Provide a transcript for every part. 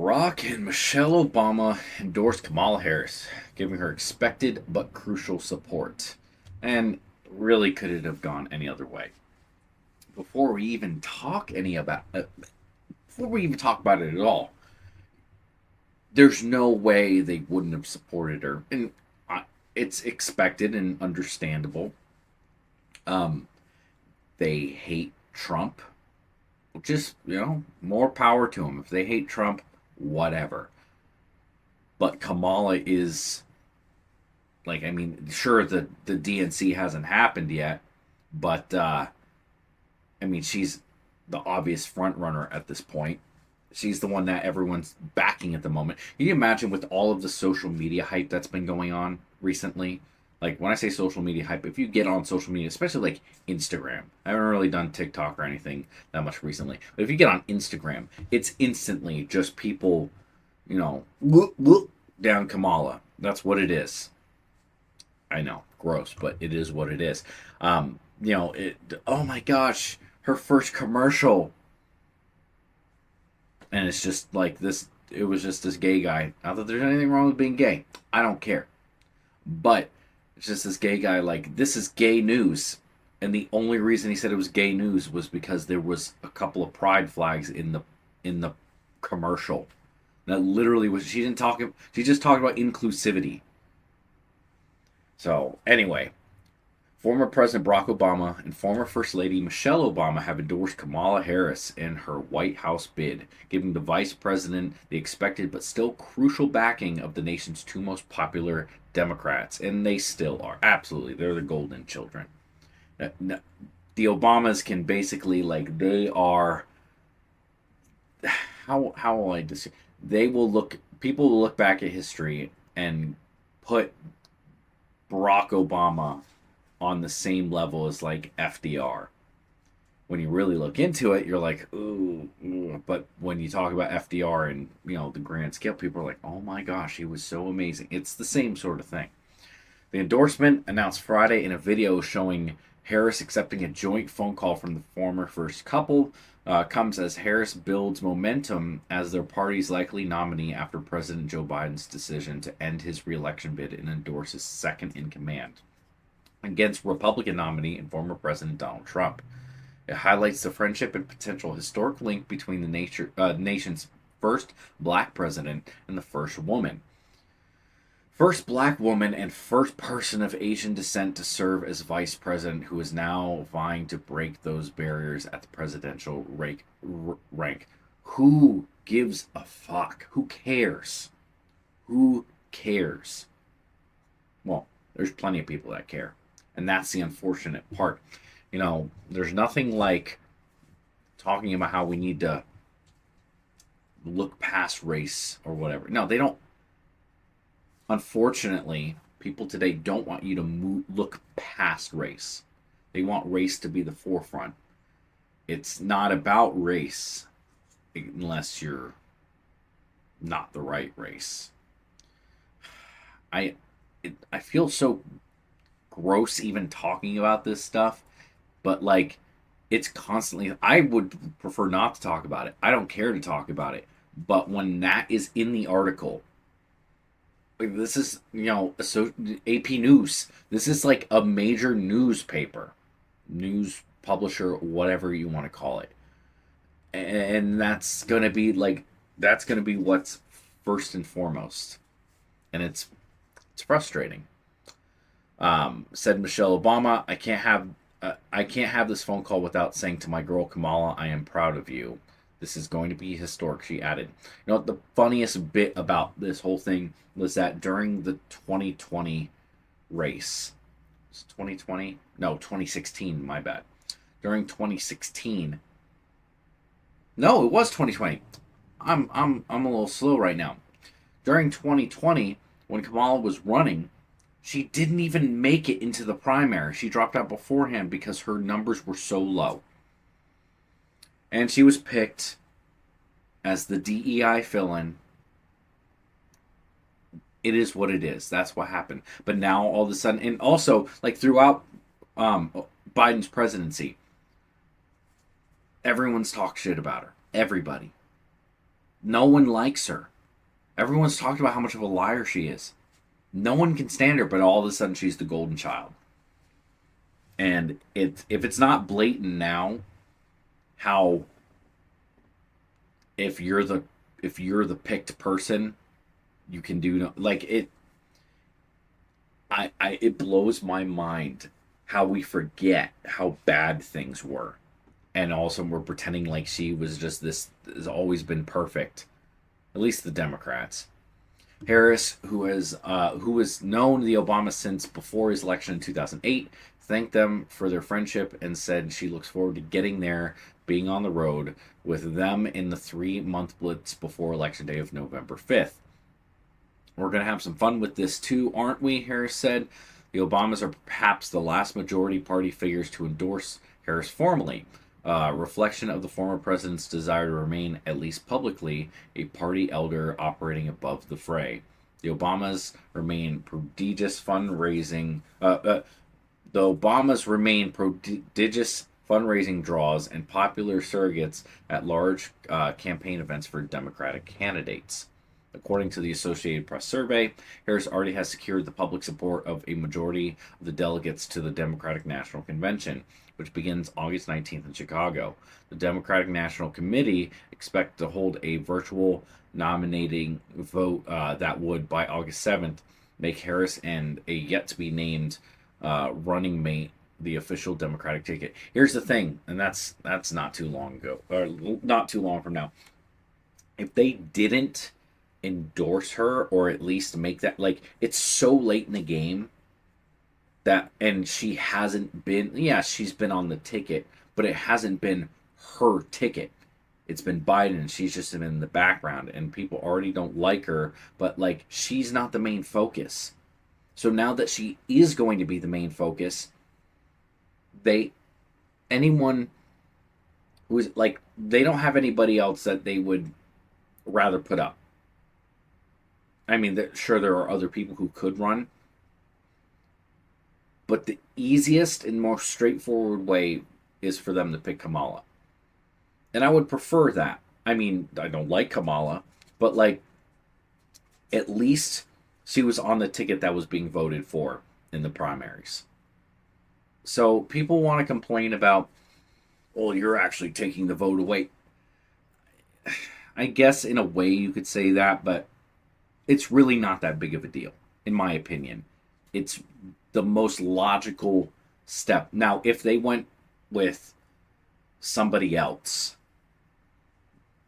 Barack and Michelle Obama endorsed Kamala Harris, giving her expected but crucial support. And really, could it have gone any other way? Before we even talk any about, before we even talk about it at all, there's no way they wouldn't have supported her, and it's expected and understandable. Um, they hate Trump, which is more power to them. If they hate Trump, whatever. But Kamala is like, I mean, sure, the DNC hasn't happened yet, but I mean, she's the obvious front runner at this point. She's the one that everyone's backing at the moment. Can you imagine with all of the social media hype that's been going on recently? Like, when I say social media hype, if you get on social media, especially like Instagram, I haven't really done TikTok or anything that much recently, but if you get on Instagram, it's instantly just people, whoop, whoop, down Kamala. That's what it is. I know, gross, but it is what it is. Oh my gosh, her first commercial, and it's just like this. It was just this gay guy. Not that there's anything wrong with being gay. I don't care, but it's just this gay guy. Like, this is gay news, and the only reason he said it was gay news was because there was a couple of pride flags in the commercial. That literally was. She didn't talk. She just talked about inclusivity. So anyway, former President Barack Obama and former First Lady Michelle Obama have endorsed Kamala Harris in her White House bid, giving the vice president the expected but still crucial backing of the nation's two most popular Democrats. And they still are. Absolutely. They're the golden children. The Obamas can basically, like, they are. How will I describe? They will look. People will look back at history and put Barack Obama on the same level as like FDR. When you really look into it, you're like, ooh, ooh. But when you talk about FDR and the grand scale, people are like, oh my gosh, he was so amazing. It's the same sort of thing. The endorsement, announced Friday in a video showing Harris accepting a joint phone call from the former first couple, comes as Harris builds momentum as their party's likely nominee after President Joe Biden's decision to end his reelection bid and endorse his second in command against Republican nominee and former President Donald Trump. It highlights the friendship and potential historic link between the nation's first black president and the first woman. First black woman and first person of Asian descent to serve as vice president, who is now vying to break those barriers at the presidential rank. Who gives a fuck? Who cares? Who cares? Well, there's plenty of people that care. And that's the unfortunate part. There's nothing like talking about how we need to look past race or whatever. No, they don't. Unfortunately, people today don't want you to look past race. They want race to be the forefront. It's not about race unless you're not the right race. I feel so gross even talking about this stuff, but like, it's constantly. I would prefer not to talk about it. I don't care to talk about it. But when that is in the article, like, this is AP News. This is like a major newspaper, news publisher, whatever you want to call it, and that's gonna be what's first and foremost, and it's frustrating. Said Michelle Obama, I can't have this phone call without saying to my girl Kamala, I am proud of you. This is going to be historic, she added. The funniest bit about this whole thing was that during the 2020 race, it's 2020? No, 2016, my bad. During 2016, no, it was 2020. I'm a little slow right now. During 2020, when Kamala was running, she didn't even make it into the primary. She dropped out beforehand because her numbers were so low. And she was picked as the DEI fill-in. It is what it is. That's what happened. But now all of a sudden, and also like throughout Biden's presidency, everyone's talked shit about her. Everybody. No one likes her. Everyone's talked about how much of a liar she is. No one can stand her, but all of a sudden she's the golden child. And if it's not blatant now, how if you're the picked person, you can do no, like it. It blows my mind how we forget how bad things were, and also we're pretending like she was just this has always been perfect. At least the Democrats. Harris, who has known the Obama since before his election in 2008, thanked them for their friendship and said she looks forward to getting there, being on the road with them in the 3 month blitz before Election Day of November 5th. We're going to have some fun with this too, aren't we? Harris said. The Obamas are perhaps the last majority party figures to endorse Harris formally, a reflection of the former president's desire to remain, at least publicly, a party elder operating above the fray. The Obamas remain prodigious fundraising. The Obamas remain prodigious fundraising draws and popular surrogates at large campaign events for Democratic candidates. According to the Associated Press survey, Harris already has secured the public support of a majority of the delegates to the Democratic National Convention, which begins August 19th in Chicago. The Democratic National Committee expects to hold a virtual nominating vote that would, by August 7th, make Harris and a yet-to-be-named running mate the official Democratic ticket. Here's the thing, and that's not too long ago, or not too long from now. If they didn't endorse her, or at least make that, like, it's so late in the game that, and she hasn't been, yeah, she's been on the ticket, but it hasn't been her ticket. It's been Biden, and she's just been in the background, and people already don't like her, but like, she's not the main focus. So now that she is going to be the main focus, anyone who's like, they don't have anybody else that they would rather put up. I mean, sure, there are other people who could run, but the easiest and most straightforward way is for them to pick Kamala. And I would prefer that. I mean, I don't like Kamala, but like, at least she was on the ticket that was being voted for in the primaries. So people want to complain about, well, you're actually taking the vote away. I guess in a way you could say that, but it's really not that big of a deal, in my opinion. It's the most logical step. Now, if they went with somebody else,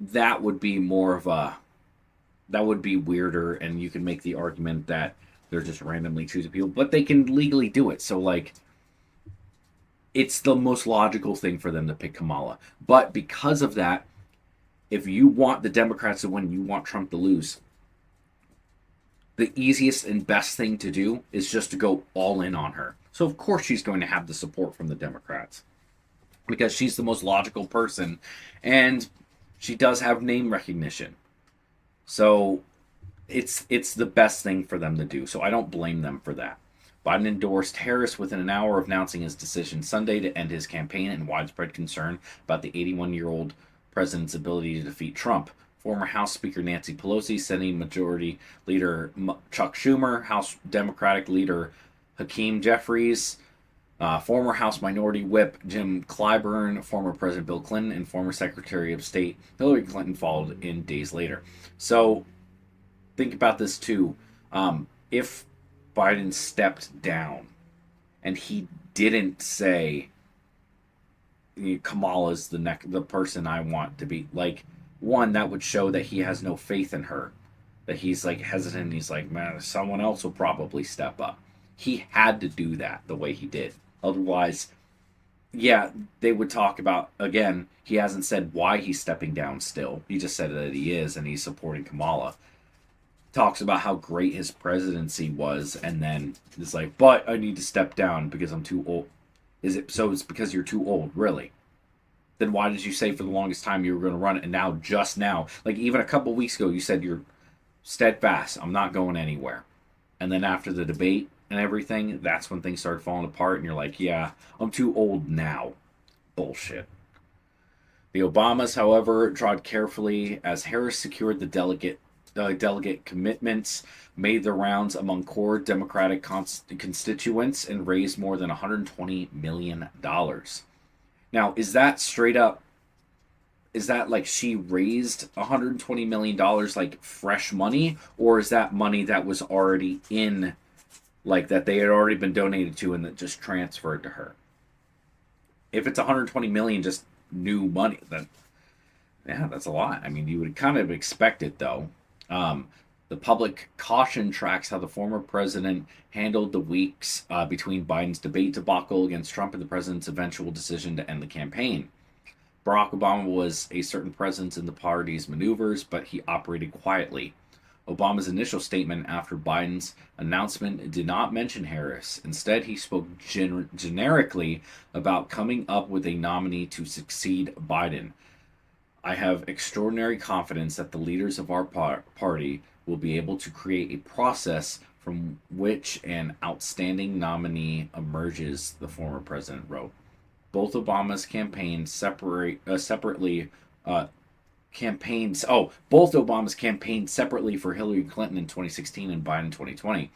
that would be that would be weirder, and you can make the argument that they're just randomly choosing people, but they can legally do it. So, like, it's the most logical thing for them to pick Kamala. But because of that, if you want the Democrats to win, you want Trump to lose, the easiest and best thing to do is just to go all in on her. So of course she's going to have the support from the Democrats because she's the most logical person, and she does have name recognition. So it's the best thing for them to do. So I don't blame them for that. Biden endorsed Harris within an hour of announcing his decision Sunday to end his campaign in widespread concern about the 81-year-old president's ability to defeat Trump. Former House Speaker Nancy Pelosi, Senate Majority Leader Chuck Schumer, House Democratic Leader Hakeem Jeffries, former House Minority Whip Jim Clyburn, former President Bill Clinton, and former Secretary of State Hillary Clinton followed in days later. So think about this too. If Biden stepped down and he didn't say Kamala's the person I want to be, like, one, that would show that he has no faith in her, that he's like hesitant. He's like, man, someone else will probably step up. He had to do that the way he did. Otherwise, yeah, they would talk about, again, he hasn't said why he's stepping down still. He just said that he is, and he's supporting Kamala. Talks about how great his presidency was, and then it's like, but I need to step down because I'm too old. Is it so? It's because you're too old, really? Then why did you say for the longest time you were going to run it, and now, just now, like even a couple weeks ago, you said you're steadfast, I'm not going anywhere. And then after the debate and everything, that's when things started falling apart, and you're like, yeah, I'm too old now. Bullshit. The Obamas, however, trod carefully as Harris secured the delegate commitments, made the rounds among core Democratic constituents, and raised more than $120 million. Now, is that straight up? Is that like she raised $120 million like fresh money, or is that money that was already in, like that they had already been donated to and that just transferred to her? If it's 120 million just new money, then yeah, that's a lot. I mean, you would kind of expect it though. Um, the public caution tracks how the former president handled the weeks between Biden's debate debacle against Trump and the president's eventual decision to end the campaign. Barack Obama was a certain presence in the party's maneuvers, but he operated quietly. Obama's initial statement after Biden's announcement did not mention Harris. Instead, he spoke generically about coming up with a nominee to succeed Biden. I have extraordinary confidence that the leaders of our party will be able to create a process from which an outstanding nominee emerges, the former president wrote. Both Obama's campaigns separately campaigns. Oh, both Obama's campaigned separately for Hillary Clinton in 2016 and Biden in 2020,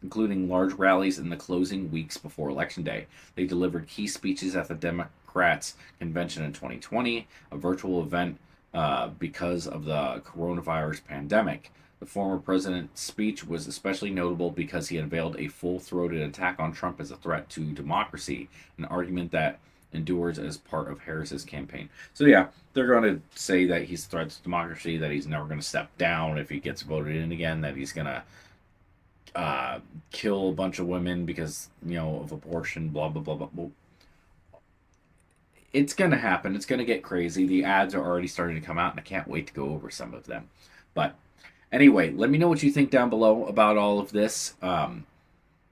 including large rallies in the closing weeks before Election Day. They delivered key speeches at the Democrats' convention in 2020, a virtual event because of the coronavirus pandemic. The former president's speech was especially notable because he unveiled a full throated attack on Trump as a threat to democracy, an argument that endures as part of Harris's campaign. So, yeah, they're going to say that he's a threat to democracy, that he's never going to step down if he gets voted in again, that he's going to kill a bunch of women because, of abortion, blah, blah, blah, blah. Well, it's going to happen. It's going to get crazy. The ads are already starting to come out, and I can't wait to go over some of them. But anyway, let me know what you think down below about all of this.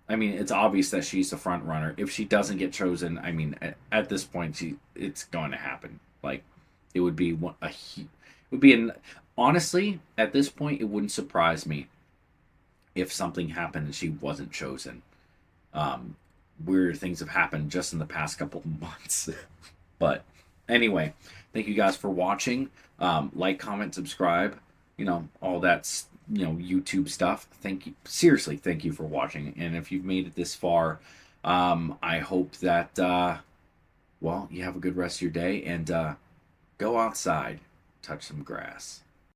I mean, it's obvious that she's the front runner. If she doesn't get chosen, I mean, at this point, it's going to happen. Like, it would be honestly, at this point, it wouldn't surprise me if something happened and she wasn't chosen. Weird things have happened just in the past couple of months. But anyway, thank you guys for watching. Like, comment, subscribe. All that's YouTube stuff. Thank you, seriously, thank you for watching. And if you've made it this far, I hope that you have a good rest of your day, and go outside, touch some grass.